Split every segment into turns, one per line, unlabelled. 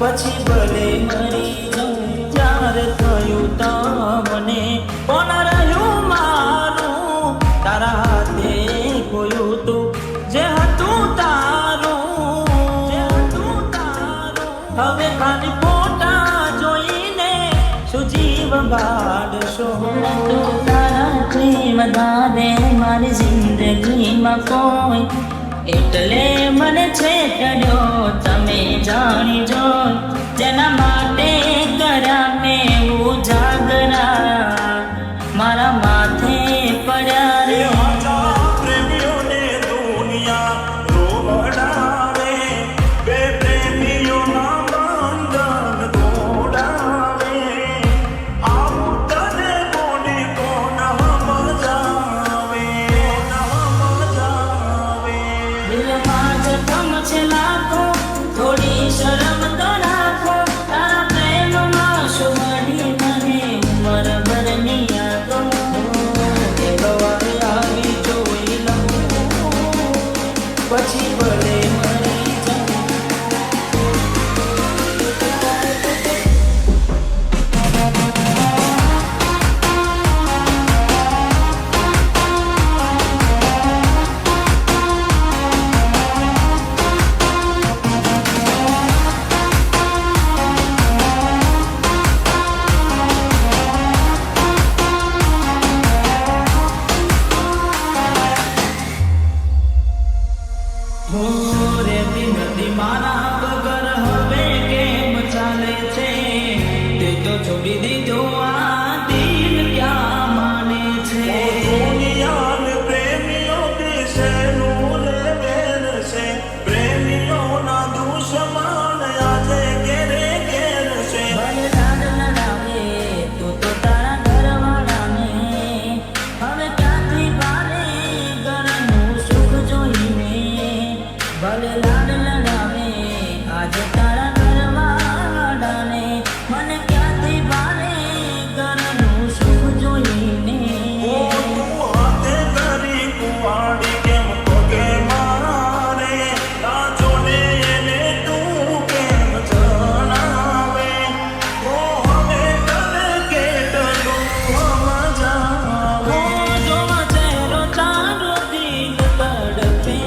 પછી ભલે મરી જાઉં ત્યારે થયું તમને કોણ રહ્યું મારું તારા હાથે ખોયું તું જે હતું તારું હવે ખાલી ફોટા જોઈને શું જીવ બાળશો તારા પ્રેમ વધારે મારી જિંદગીમાં કોઈ એટલે મને છેતર્યો તમે જાણી જો જેના માટે કર્યા મેં ઉજાગરા મારા માથે પડ્યા રે
પ્રેમીઓને દુનિયા રોવડાવે બે પ્રેમીઓના બંધન તોડાવે આવું તને કોની કોણ સમજાવે
દિલમાં જખમ છે લાખો થોડી શરમ તો રાખો તારા પ્રેમમાં શું મળી મને ઉંમર ભરની યાદો એ સવારે આવી જોઈ લઉં પછી ભલે મરી જાઉં રેતી નથી મારા વગર હવે કેમ ચાલે છે તે તો છોડી દીધો આ દિલ ક્યાં માને છે
દુનિયાને પ્રેમીઓ દિશેનું લેવેલ છે પ્રેમીઓના દુશ્મન આજે ઘેરે ઘેર છે
ભલે લાડ લડાવે તું તો તારા ઘરવાળાને હવે ક્યાંથી ભારે ઘરનું સુખ જોઈને ભલે લાડ લડાવે આજે તારા ઘરવાળાને મને ક્યાંથી ભારે ઘરનું સુખ જોઈને
હાથે કરી કુવાડી કેમ પગે મારે ના જોડે એને તું કેમ જણાવે ઓ હવે તને કેટલું સમજાવે
જોવા ચહેરો તારો દિલ તડપે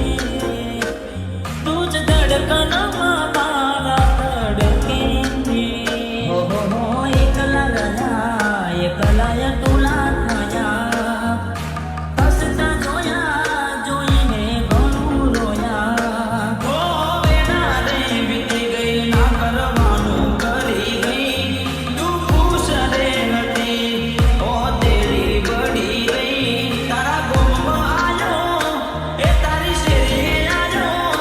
તું જ ધડકનમાં મારા ધડકે એકલા તુલા થયા હસતા જોયા જોઈને ઘણું રોયા વેના રે વીતી ગઈ ના કરવાનું કરી ગઈ તું ખુશ રે નથી ઓ તેરી બળી ગઈ તારા ગોમમાં આયો એ તારી શેરીએ આયો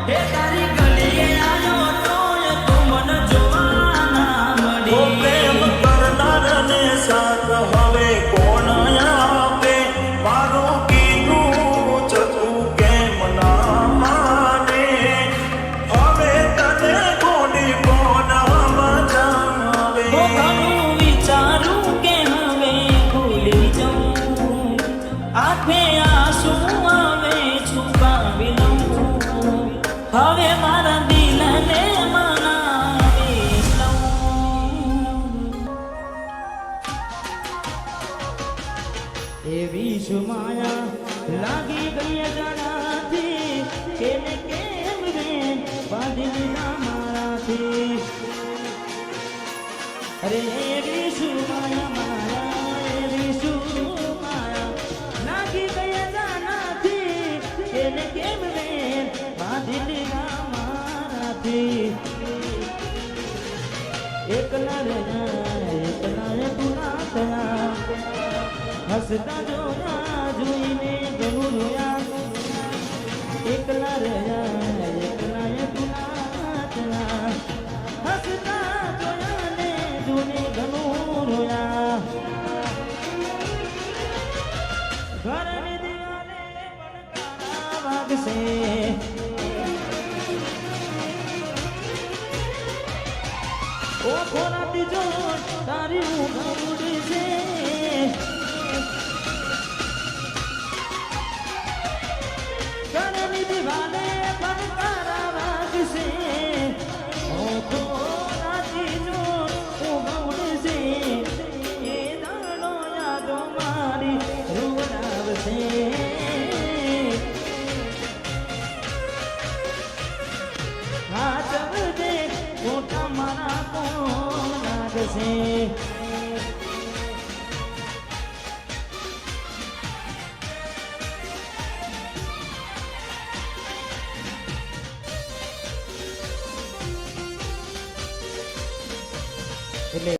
એ તારી ગલીએ આયો તોય તું મન જોવા ના
ઓ
મળી
પ્રેમ કરનારને સાથ હવે કોણ આપે મારું કીધું ચતું કેમ ના માને હવે તને કોની કોણ સમજાવે
ઘણું વિચારું કે હવે ભૂલી જાઉં આંખે આંસુ હવે છુપાવી લઉં હવે મારા દિલને મનાવી લઉં એવી શું માયા લાગી ગઈ અજાણાથી કેને કેમ રે બાંધી લીધા મારાથી અરે એવી શું માયા એવી શું માયા લાગી ગઈ અજાણાથી કેને કેમ રે બાંધી લીધા મારાથી એકલા રે તું ના થયા હસતા જોયા જોઈને ઘણું રોયા એકલા રહ્યા તું ના થયા હસતા જોયા ને જોઈને ઘણું રોયા ઘરની દિવાલે પડકારા વાગશે ઓ ખોરાતી જો તારી ઊંઘ ઉડશે ઘરની દિવાલે પડકારા વાગશે ઓ રાજી જો ઉગવડશે એ દાડો યાદો મારી રૂવડાવશે હાથ વધે મોટા મારા કોણ લાગશે